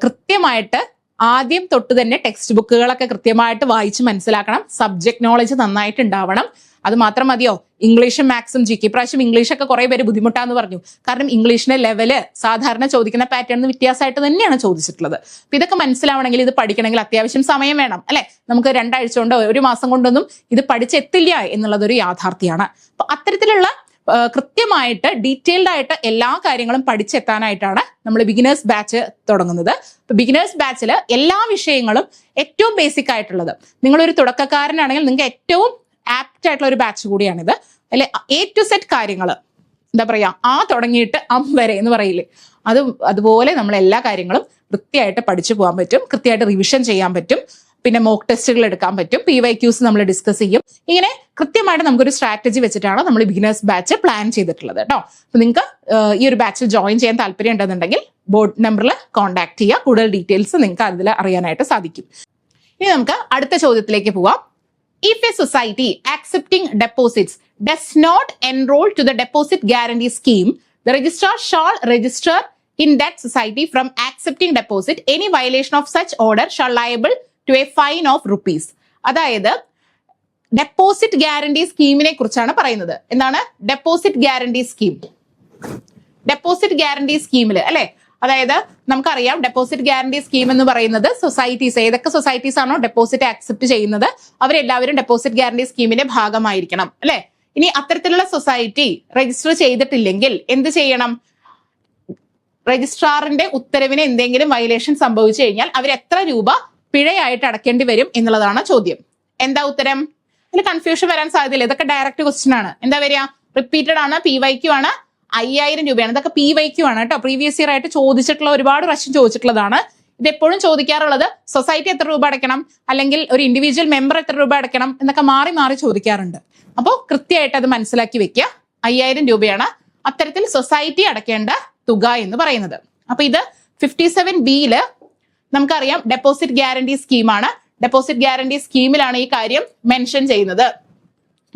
Speaker 1: കൃത്യമായിട്ട് ആദ്യം തൊട്ട് തന്നെ ടെക്സ്റ്റ് ബുക്കുകളൊക്കെ കൃത്യമായിട്ട് വായിച്ച് മനസ്സിലാക്കണം. സബ്ജക്ട് നോളജ് നന്നായിട്ട് ഉണ്ടാവണം. അത് മാത്രം മതിയോ? ഇംഗ്ലീഷും മാത്സും ജി കെ. പ്രാവശ്യം ഇംഗ്ലീഷൊക്കെ കുറെ പേര് ബുദ്ധിമുട്ടാന്ന് പറഞ്ഞു. കാരണം ഇംഗ്ലീഷിന്റെ ലെവല് സാധാരണ ചോദിക്കുന്ന പാറ്റേണിന് വ്യത്യാസമായിട്ട് തന്നെയാണ് ചോദിച്ചിട്ടുള്ളത്. അപ്പൊ ഇതൊക്കെ മനസ്സിലാവണമെങ്കിൽ, ഇത് പഠിക്കണമെങ്കിൽ അത്യാവശ്യം സമയം വേണം അല്ലെ? നമുക്ക് 2 ആഴ്ച കൊണ്ടോ 1 മാസം കൊണ്ടൊന്നും ഇത് പഠിച്ചെത്തില്ല എന്നുള്ളതൊരു യാഥാർത്ഥ്യമാണ്. അപ്പൊ അത്തരത്തിലുള്ള കൃത്യമായിട്ട് ഡീറ്റെയിൽഡ് ആയിട്ട് എല്ലാ കാര്യങ്ങളും പഠിച്ചെത്താനായിട്ടാണ് നമ്മൾ ബിഗിനേഴ്സ് ബാച്ച് തുടങ്ങുന്നത്. ഇപ്പൊ ബിഗിനേഴ്സ് ബാച്ചിൽ എല്ലാ വിഷയങ്ങളും ഏറ്റവും ബേസിക് ആയിട്ടുള്ളത്, നിങ്ങളൊരു തുടക്കക്കാരനാണെങ്കിൽ നിങ്ങൾക്ക് ഏറ്റവും ആപ്റ്റ് ആയിട്ടുള്ള ഒരു ബാച്ച് കൂടിയാണിത്. അല്ലെ, A to Z കാര്യങ്ങൾ എന്താ പറയാ, ആ തുടങ്ങിയിട്ട് വരെ എന്ന് പറയില്ലേ, അതുപോലെ നമ്മൾ എല്ലാ കാര്യങ്ങളും കൃത്യമായിട്ട് പഠിച്ചു പോകാൻ പറ്റും, കൃത്യമായിട്ട് റിവിഷൻ ചെയ്യാൻ പറ്റും, പിന്നെ മോക്ക് ടെസ്റ്റുകൾ എടുക്കാൻ പറ്റും, PYQs നമ്മൾ ഡിസ്കസ് ചെയ്യും. ഇങ്ങനെ കൃത്യമായിട്ട് നമുക്കൊരു സ്ട്രാറ്റജി വെച്ചിട്ടാണ് നമ്മൾ ബിഗിനേഴ്സ് ബാച്ച് പ്ലാൻ ചെയ്തിട്ടുള്ളത് കേട്ടോ. അപ്പൊ നിങ്ങൾക്ക് ഈ ഒരു ബാച്ചിൽ ജോയിൻ ചെയ്യാൻ താല്പര്യം ഉണ്ടെന്നുണ്ടെങ്കിൽ ബോർഡ് നമ്പറിൽ കോൺടാക്ട് ചെയ്യുക. കൂടുതൽ ഡീറ്റെയിൽസ് നിങ്ങൾക്ക് അതിൽ അറിയാനായിട്ട് സാധിക്കും. ഇനി നമുക്ക് അടുത്ത ചോദ്യത്തിലേക്ക് പോവാം. If a society accepting deposits does not enroll to the deposit guarantee scheme, the registrar shall register in that society from accepting deposit. Any violation of such order shall liable to a fine of rupees. അതായത് deposit guarantee സ്കീമിനെ കുറിച്ചാണ് പറയുന്നത്. എന്താണ് deposit guarantee scheme? Deposit guarantee സ്കീമിൽ അല്ലെ, അതായത് നമുക്കറിയാം deposit guarantee scheme എന്ന് പറയുന്നത് സൊസൈറ്റീസ്, ഏതൊക്കെ സൊസൈറ്റീസ് ആണോ ഡെപ്പോസിറ്റ് ആക്സെപ്റ്റ് ചെയ്യുന്നത് അവരെല്ലാവരും ഡെപ്പോസിറ്റ് ഗ്യാരണ്ടി സ്കീമിന്റെ ഭാഗമായിരിക്കണം അല്ലെ. ഇനി അത്തരത്തിലുള്ള സൊസൈറ്റി രജിസ്റ്റർ ചെയ്തിട്ടില്ലെങ്കിൽ എന്ത് ചെയ്യണം? രജിസ്ട്രാറിന്റെ ഉത്തരവിന് എന്തെങ്കിലും വയലേഷൻ സംഭവിച്ചു കഴിഞ്ഞാൽ അവർ എത്ര രൂപ പിഴയായിട്ട് അടക്കേണ്ടി വരും എന്നുള്ളതാണ് ചോദ്യം. എന്താ ഉത്തരം? ഇതിൽ കൺഫ്യൂഷൻ വരാൻ സാധ്യതയില്ല. ഇതൊക്കെ ഡയറക്റ്റ് ക്വസ്റ്റ്യൻ ആണ്. എന്താ വരിക? റിപ്പീറ്റഡ് ആണ്, PYQ ആണ്, 5000 രൂപയാണ്. ഇതൊക്കെ PYQ ആണ് കേട്ടോ. പ്രീവിയസ് ഇയർ ആയിട്ട് ചോദിച്ചിട്ടുള്ള, ഒരുപാട് പ്രാവശ്യം ചോദിച്ചിട്ടുള്ളതാണ്. ഇത് എപ്പോഴും ചോദിക്കാറുള്ളത് സൊസൈറ്റി എത്ര രൂപ അടയ്ക്കണം, അല്ലെങ്കിൽ ഒരു ഇൻഡിവിജ്വൽ മെമ്പർ എത്ര രൂപ അടയ്ക്കണം എന്നൊക്കെ മാറി മാറി ചോദിക്കാറുണ്ട്. അപ്പോൾ കൃത്യമായിട്ട് അത് മനസ്സിലാക്കി വെക്കുക. 5000 രൂപയാണ് അത്തരത്തിൽ സൊസൈറ്റി അടയ്ക്കേണ്ട തുക എന്ന് പറയുന്നത്. അപ്പൊ ഇത് 57B നമുക്കറിയാം ഡെപ്പോസിറ്റ് ഗ്യാരണ്ടി സ്കീമാണ്. ഡെപ്പോസിറ്റ് ഗ്യാരണ്ടി സ്കീമിലാണ് ഈ കാര്യം മെൻഷൻ ചെയ്യുന്നത്.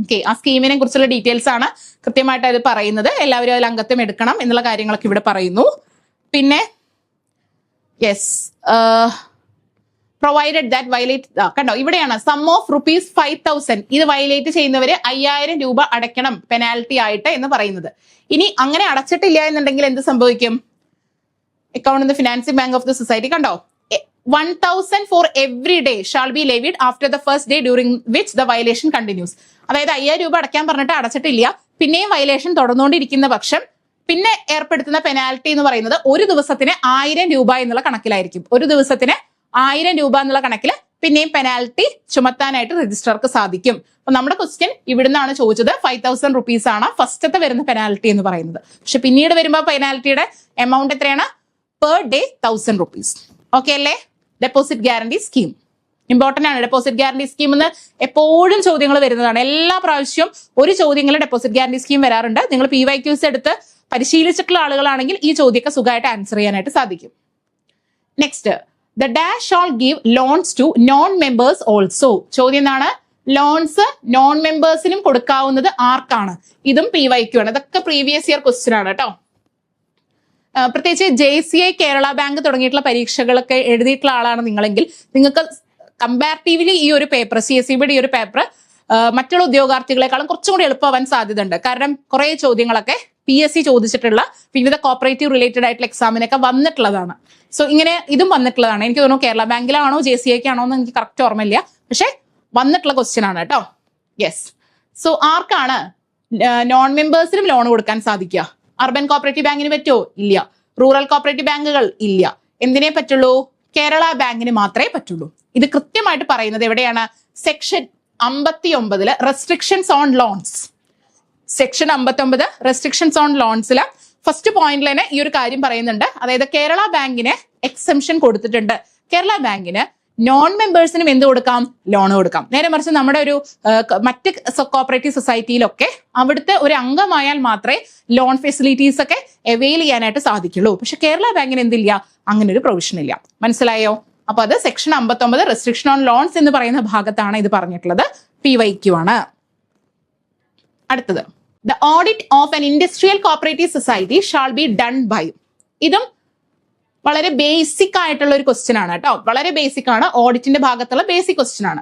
Speaker 1: ഓക്കെ, ആ സ്കീമിനെ കുറിച്ചുള്ള ഡീറ്റെയിൽസ് ആണ് കൃത്യമായിട്ട് അത് പറയുന്നത്. എല്ലാവരും അതിൽ അംഗത്വം എടുക്കണം എന്നുള്ള കാര്യങ്ങളൊക്കെ ഇവിടെ പറയുന്നു. പിന്നെ യെസ്, പ്രൊവൈഡഡ് ദാറ്റ് വയലേറ്റ്, കണ്ടോ ഇവിടെയാണ് സം ഓഫ് ₹5,000. ഇത് വയലേറ്റ് ചെയ്യുന്നവര് 5000 രൂപ അടയ്ക്കണം പെനാൽറ്റി ആയിട്ട് എന്ന് പറയുന്നത്. ഇനി അങ്ങനെ അടച്ചിട്ടില്ല എന്നുണ്ടെങ്കിൽ എന്ത് സംഭവിക്കും? Account in the financing bank of the society, കണ്ടോ 1,000 for every day shall be levied after the first day during which the violation continues. അതായത് 5000 രൂപ അടയ്ക്കാൻ പറഞ്ഞിട്ട് അടച്ചിട്ടില്ല, പിന്നെയും വയലേഷൻ തുടർന്നുകൊണ്ടിരിക്കുന്ന പക്ഷം പിന്നെ ഏർപ്പെടുത്തുന്ന പെനാൽറ്റി എന്ന് പറയുന്നത് ഒരു ദിവസത്തിന് 1000 രൂപ എന്നുള്ള കണക്കിലായിരിക്കും. ഒരു ദിവസത്തിന് 1000 രൂപ എന്നുള്ള കണക്കിൽ പിന്നെയും പെനാൽറ്റി ചുമത്താനായിട്ട് രജിസ്ട്രാർക്ക് സാധിക്കും. അപ്പൊ നമ്മുടെ ക്വസ്റ്റ്യൻ ഇവിടുന്നാണ് ചോദിച്ചത്. 5,000 rupees ആണ് ഫസ്റ്റത്തെ വരുന്ന പെനാൽറ്റി എന്ന് പറയുന്നത്. പക്ഷെ പിന്നീട് വരുമ്പോൾ പെനാൽറ്റിയുടെ എമൗണ്ട് എത്രയാണ്? Per day 1000 rupees. ഓക്കെ അല്ലേ? ഡെപ്പോസിറ്റ് ഗ്യാരണ്ടി സ്കീം ഇമ്പോർട്ടന്റ് ആണ്. ഡെപ്പോസിറ്റ് ഗ്യാരണ്ടി സ്കീം എന്ന് എപ്പോഴും ചോദ്യങ്ങൾ വരുന്നതാണ്. എല്ലാ പ്രാവശ്യവും ഒരു ചോദ്യങ്ങളിൽ ഡെപ്പോസിറ്റ് ഗ്യാരണ്ടി സ്കീം വരാറുണ്ട്. നിങ്ങൾ PYQs എടുത്ത് പരിശീലിച്ചിട്ടുള്ള ആളുകളാണെങ്കിൽ ഈ ചോദ്യമൊക്കെ സുഖമായിട്ട് ആൻസർ ചെയ്യാനായിട്ട് സാധിക്കും. Next, the dash shall give loans to non members also. ചോദ്യം എന്താണ്? ലോൺസ് നോൺ മെമ്പേഴ്സിനും കൊടുക്കാവുന്നത് ആർക്കാണ്? ഇതും PYQ ആണ്. ഇതൊക്കെ പ്രീവിയസ് ഇയർ ക്വസ്റ്റ്യൻ ആണ് കേട്ടോ. പ്രത്യേകിച്ച് JCI, കേരള ബാങ്ക് തുടങ്ങിയിട്ടുള്ള പരീക്ഷകളൊക്കെ എഴുതിയിട്ടുള്ള ആളാണ് നിങ്ങളെങ്കിൽ നിങ്ങൾക്ക് കമ്പാരിറ്റീവ്ലി ഈ ഒരു പേപ്പർ, CSEBയുടെ ഈ ഒരു പേപ്പർ മറ്റുള്ള ഉദ്യോഗാർത്ഥികളെക്കാളും കുറച്ചും കൂടി എളുപ്പമാവാൻ സാധ്യതയുണ്ട്. കാരണം കുറെ ചോദ്യങ്ങളൊക്കെ PSC ചോദിച്ചിട്ടുള്ള വിവിധ കോപ്പറേറ്റീവ് റിലേറ്റഡ് ആയിട്ടുള്ള എക്സാമിനൊക്കെ വന്നിട്ടുള്ളതാണ്. സോ ഇങ്ങനെ ഇതും വന്നിട്ടുള്ളതാണ്. എനിക്ക് തോന്നുന്നു കേരള ബാങ്കിലാണോ JCIക്ക് ആണോ എന്ന് എനിക്ക് കറക്റ്റ് ഓർമ്മയില്ല, പക്ഷെ വന്നിട്ടുള്ള ക്വസ്റ്റ്യൻ ആണ് കേട്ടോ. യെസ്, സോ ആർക്കാണ് നോൺ മെമ്പേഴ്സിനും ലോൺ കൊടുക്കാൻ സാധിക്കുക? അർബൻ കോപ്പറേറ്റീവ് ബാങ്കിന് പറ്റുമോ? ഇല്ല. റൂറൽ കോപ്പറേറ്റീവ് ബാങ്കുകൾ ഇല്ല. എന്തിനേ പറ്റുള്ളൂ? കേരള ബാങ്കിന് മാത്രമേ പറ്റുള്ളൂ. ഇത് കൃത്യമായിട്ട് പറയുന്നത് എവിടെയാണ്? Section 59 restrictions on loans. Section 59 restrictions on ലോൺസില് ഫസ്റ്റ് പോയിന്റിൽ തന്നെ ഈ ഒരു കാര്യം പറയുന്നുണ്ട്. അതായത് കേരള ബാങ്കിന് എക്സംഷൻ കൊടുത്തിട്ടുണ്ട്. കേരള ബാങ്കിന് നോൺ മെമ്പേഴ്സിനും എന്ത് കൊടുക്കാം? ലോൺ കൊടുക്കാം. നേരെ മറിച്ച് നമ്മുടെ ഒരു മറ്റ് കോപ്പറേറ്റീവ് സൊസൈറ്റിയിലൊക്കെ അവിടുത്തെ ഒരു അംഗമായാൽ മാത്രമേ ലോൺ ഫെസിലിറ്റീസ് ഒക്കെ അവെയിൽ ചെയ്യാനായിട്ട് സാധിക്കുള്ളൂ. പക്ഷെ കേരള ബാങ്കിന് എന്തില്ല? അങ്ങനെ ഒരു പ്രൊവിഷൻ ഇല്ല. മനസ്സിലായോ? അപ്പൊ അത് സെക്ഷൻ 59 റെസ്ട്രിക്ഷൻ ഓൺ ലോൺസ് എന്ന് പറയുന്ന ഭാഗത്താണ് ഇത് പറഞ്ഞിട്ടുള്ളത്. PYQ ആണ്. അടുത്തത്, the audit of an industrial cooperative society shall be done by. ഇതും വളരെ ബേസിക് ആയിട്ടുള്ള ഒരു ക്വസ്റ്റ്യൻ ആണ് കേട്ടോ. വളരെ ബേസിക് ആണ്. ഓഡിറ്റിന്റെ ഭാഗത്തുള്ള ബേസിക് ക്വസ്റ്റ്യൻ ആണ്.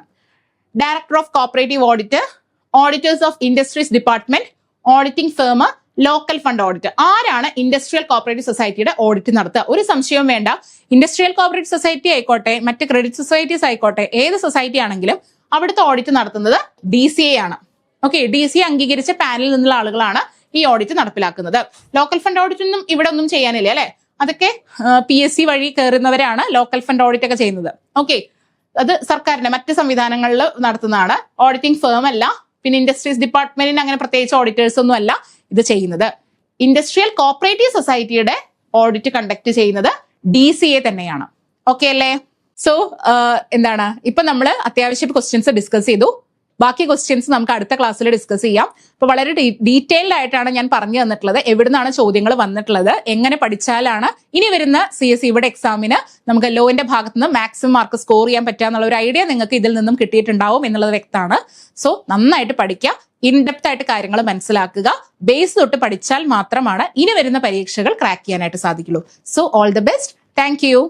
Speaker 1: Director of cooperative audit auditors of industries department, auditing firm, local fund audit. ആരാണ് ഇൻഡസ്ട്രിയൽ കോപ്പറേറ്റീവ് സൊസൈറ്റിയുടെ ഓഡിറ്റ് നടത്തുക? ഒരു സംശയവും വേണ്ട. ഇൻഡസ്ട്രിയൽ കോപ്പറേറ്റീവ് സൊസൈറ്റി ആയിക്കോട്ടെ, മറ്റ് ക്രെഡിറ്റ് സൊസൈറ്റീസ് ആയിക്കോട്ടെ, ഏത് സൊസൈറ്റി ആണെങ്കിലും അവിടുത്തെ ഓഡിറ്റ് നടത്തുന്നത് DCA ആണ്. ഓക്കെ, DCA അംഗീകരിച്ച പാനലിൽ നിന്നുള്ള ആളുകളാണ് ഈ ഓഡിറ്റ് നടപ്പിലാക്കുന്നത്. ലോക്കൽ ഫണ്ട് ഓഡിറ്റ് ഒന്നും ഇവിടെ ഒന്നും ചെയ്യാനില്ല അല്ലെ? അതൊക്കെ PSC വഴി കയറുന്നവരാണ് ലോക്കൽ ഫണ്ട് ഓഡിറ്റ് ഒക്കെ ചെയ്യുന്നത്. ഓക്കെ, അത് സർക്കാരിന്റെ മറ്റ് സംവിധാനങ്ങളിൽ നടത്തുന്നതാണ്. ഓഡിറ്റിംഗ് ഫേം അല്ല. പിന്നെ ഇൻഡസ്ട്രീസ് ഡിപ്പാർട്ട്മെന്റിന് അങ്ങനെ പ്രത്യേകിച്ച് ഓഡിറ്റേഴ്സ് ഒന്നും അല്ല ഇത് ചെയ്യുന്നത്. ഇൻഡസ്ട്രിയൽ കോപ്പറേറ്റീവ് സൊസൈറ്റിയുടെ ഓഡിറ്റ് കണ്ടക്ട് ചെയ്യുന്നത് DCA തന്നെയാണ്. ഓക്കെ അല്ലേ? സോ എന്താണ്, ഇപ്പൊ നമ്മൾ അത്യാവശ്യം ക്വസ്റ്റ്യൻസ് ഡിസ്കസ് ചെയ്തു. ബാക്കി ക്വസ്റ്റ്യൻസ് നമുക്ക് അടുത്ത ക്ലാസ്സിൽ ഡിസ്കസ് ചെയ്യാം. അപ്പൊ വളരെ ഡീറ്റെയിൽഡ് ആയിട്ടാണ് ഞാൻ പറഞ്ഞു തന്നിട്ടുള്ളത്, എവിടുന്നാണ് ചോദ്യങ്ങൾ വന്നിട്ടുള്ളത്, എങ്ങനെ പഠിച്ചാലാണ് ഇനി വരുന്ന CSE എക്സാമിന് നമുക്ക് ലോന്റെ ഭാഗത്ത് നിന്ന് മാക്സിമം മാർക്ക് സ്കോർ ചെയ്യാൻ പറ്റുക എന്നുള്ള ഒരു ഐഡിയ നിങ്ങൾക്ക് ഇതിൽ നിന്നും കിട്ടിയിട്ടുണ്ടാവും എന്നുള്ളത് വ്യക്തമാണ്. സോ നന്നായിട്ട് പഠിക്കുക, ഇൻഡെപ്ത് ആയിട്ട് കാര്യങ്ങൾ മനസ്സിലാക്കുക. ബേസ് തൊട്ട് പഠിച്ചാൽ മാത്രമാണ് ഇനി വരുന്ന പരീക്ഷകൾ ക്രാക്ക് ചെയ്യാനായിട്ട് സാധിക്കുള്ളൂ. So all the best. Thank you.